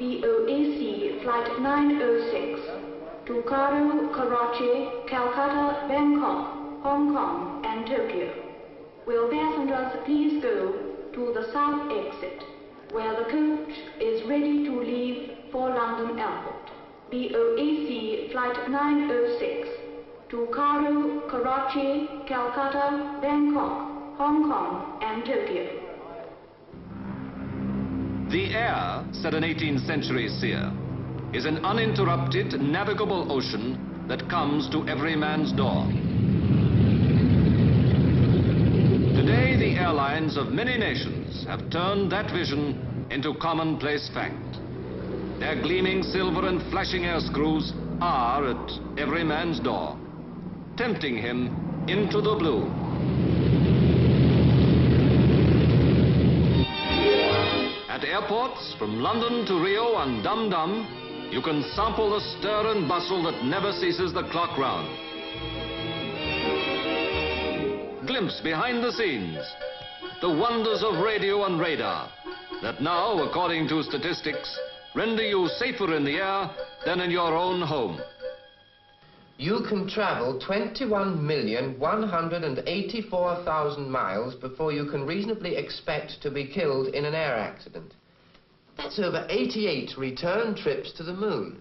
BOAC Flight 906 to Cairo, Karachi, Calcutta, Bangkok, Hong Kong and Tokyo. Will passengers please go to the south exit, where the coach is ready to leave for London Airport. BOAC Flight 906 to Cairo, Karachi, Calcutta, Bangkok, Hong Kong and Tokyo. The air, said an 18th century seer, is an uninterrupted, navigable ocean that comes to every man's door. Today, the airlines of many nations have turned that vision into commonplace fact. Their gleaming silver and flashing air screws are at every man's door, tempting him into the blue. At airports, from London to Rio and Dum Dum, you can sample the stir and bustle that never ceases the clock round. Glimpse behind the scenes, the wonders of radio and radar that now, according to statistics, render you safer in the air than in your own home. You can travel 21,184,000 miles before you can reasonably expect to be killed in an air accident. That's over 88 return trips to the moon.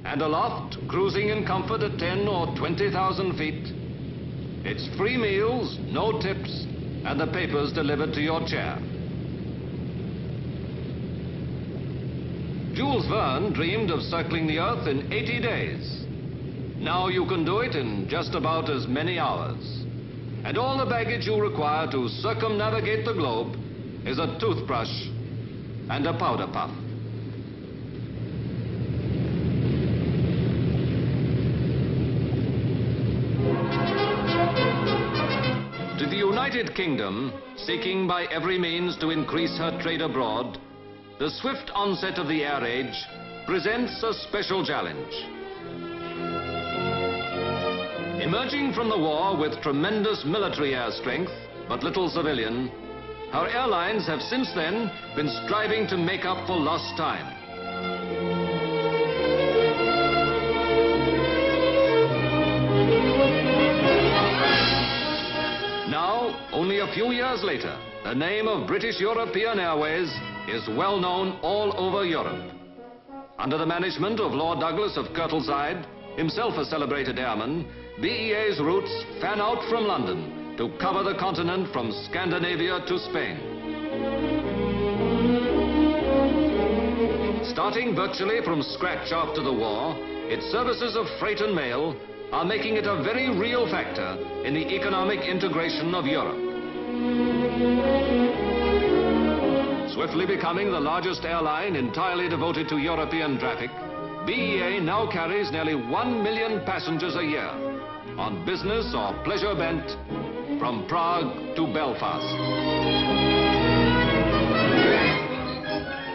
And aloft, cruising in comfort at 10 or 20,000 feet, it's free meals, no tips, and the papers delivered to your chair. Jules Verne dreamed of circling the Earth in 80 days. Now you can do it in just about as many hours. And all the baggage you require to circumnavigate the globe is a toothbrush and a powder puff. To the United Kingdom, seeking by every means to increase her trade abroad, the swift onset of the air age presents a special challenge. Emerging from the war with tremendous military air strength, but little civilian, our airlines have since then been striving to make up for lost time. Now, only a few years later, the name of British European Airways is well known all over Europe. Under the management of Lord Douglas of Kirtleside, himself a celebrated airman, BEA's routes fan out from London to cover the continent from Scandinavia to Spain. Starting virtually from scratch after the war, its services of freight and mail are making it a very real factor in the economic integration of Europe. Swiftly becoming the largest airline entirely devoted to European traffic, BEA now carries nearly 1 million passengers a year on business or pleasure bent from Prague to Belfast.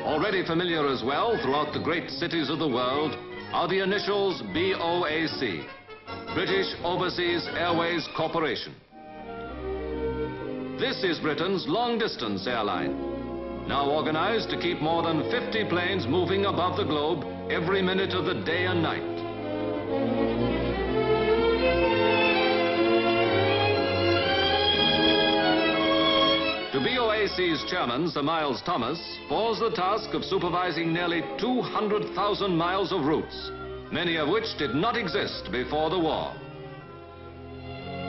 Already familiar as well throughout the great cities of the world are the initials BOAC, British Overseas Airways Corporation. This is Britain's long-distance airline, now organized to keep more than 50 planes moving above the globe every minute of the day and night. To BOAC's chairman, Sir Miles Thomas, falls the task of supervising nearly 200,000 miles of routes, many of which did not exist before the war.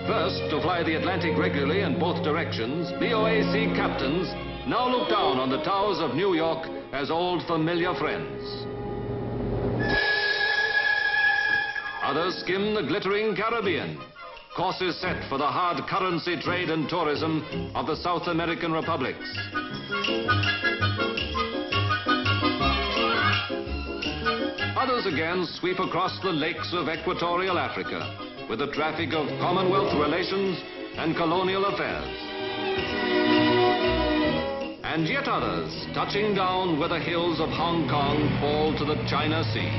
First, to fly the Atlantic regularly in both directions, BOAC captains now look down on the towers of New York as old familiar friends. Others skim the glittering Caribbean, courses set for the hard currency trade and tourism of the South American republics. Others again sweep across the lakes of equatorial Africa with the traffic of Commonwealth relations and colonial affairs. And yet others, touching down where the hills of Hong Kong fall to the China Sea,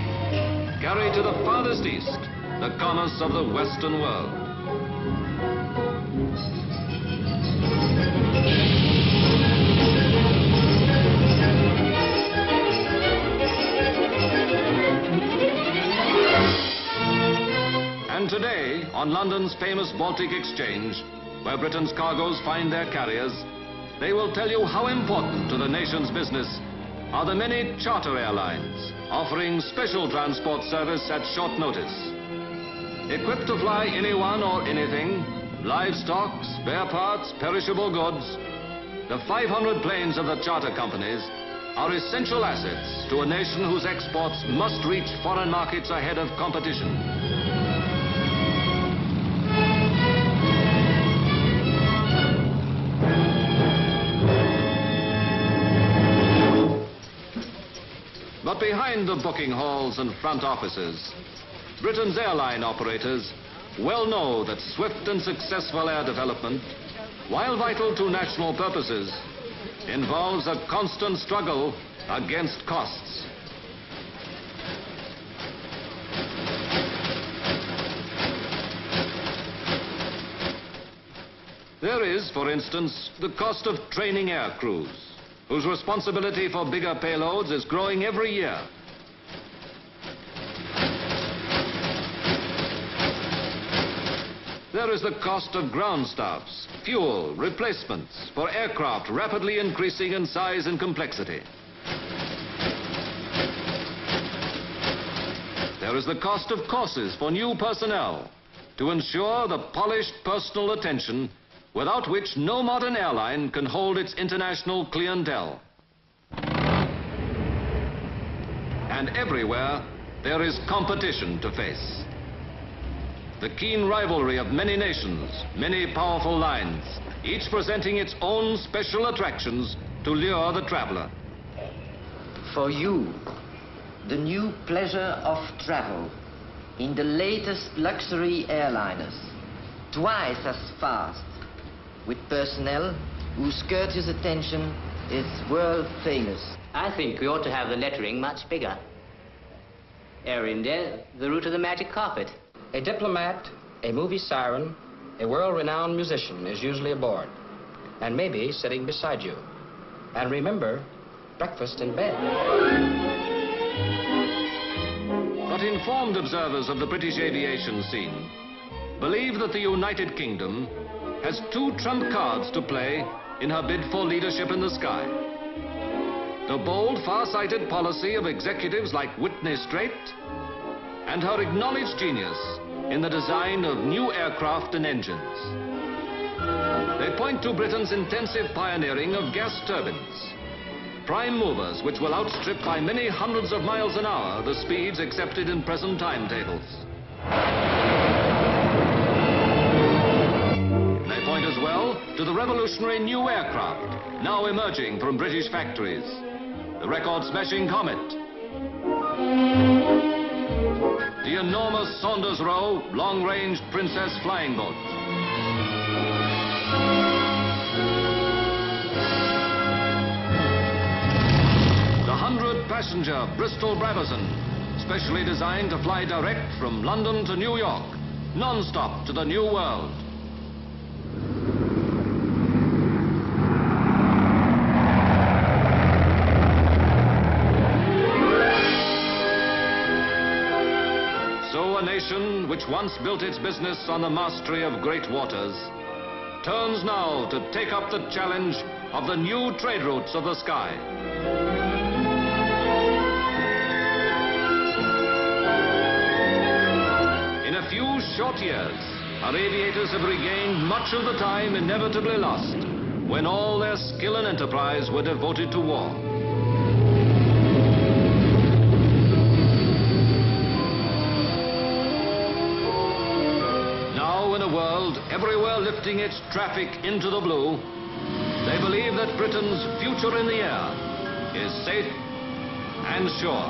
carry to the farthest east the commerce of the Western world. on London's famous Baltic Exchange, where Britain's cargoes find their carriers, they will tell you how important to the nation's business are the many charter airlines offering special transport service at short notice. Equipped to fly anyone or anything, livestock, spare parts, perishable goods, the 500 planes of the charter companies are essential assets to a nation whose exports must reach foreign markets ahead of competition. But behind the booking halls and front offices, Britain's airline operators well know that swift and successful air development, while vital to national purposes, involves a constant struggle against costs. There is, for instance, the cost of training air crews, whose responsibility for bigger payloads is growing every year. There is the cost of ground staffs, fuel, replacements for aircraft rapidly increasing in size and complexity. There is the cost of courses for new personnel to ensure the polished personal attention without which no modern airline can hold its international clientele. And everywhere, there is competition to face. The keen rivalry of many nations, many powerful lines, each presenting its own special attractions to lure the traveler. For you, the new pleasure of travel in the latest luxury airliners, twice as fast, with personnel whose courteous attention is world famous. I think we ought to have the lettering much bigger. Air India, the route of the magic carpet. A diplomat, a movie siren, a world-renowned musician is usually aboard, and maybe sitting beside you. And remember, breakfast in bed. But informed observers of the British aviation scene believe that the United Kingdom has two trump cards to play in her bid for leadership in the sky. The bold, far-sighted policy of executives like Whitney Straight and her acknowledged genius in the design of new aircraft and engines. They point to Britain's intensive pioneering of gas turbines, prime movers which will outstrip by many hundreds of miles an hour the speeds accepted in present timetables. They point as well to the revolutionary new aircraft now emerging from British factories, the record-smashing Comet, the enormous Saunders Roe long-range Princess flying boat, the 100-passenger Bristol Brabazon, specially designed to fly direct from London to New York, non-stop to the New World. So a nation which once built its business on the mastery of great waters turns now to take up the challenge of the new trade routes of the sky. In a few short years, our aviators have regained much of the time inevitably lost when all their skill and enterprise were devoted to war. Now, in a world everywhere lifting its traffic into the blue, they believe that Britain's future in the air is safe and sure.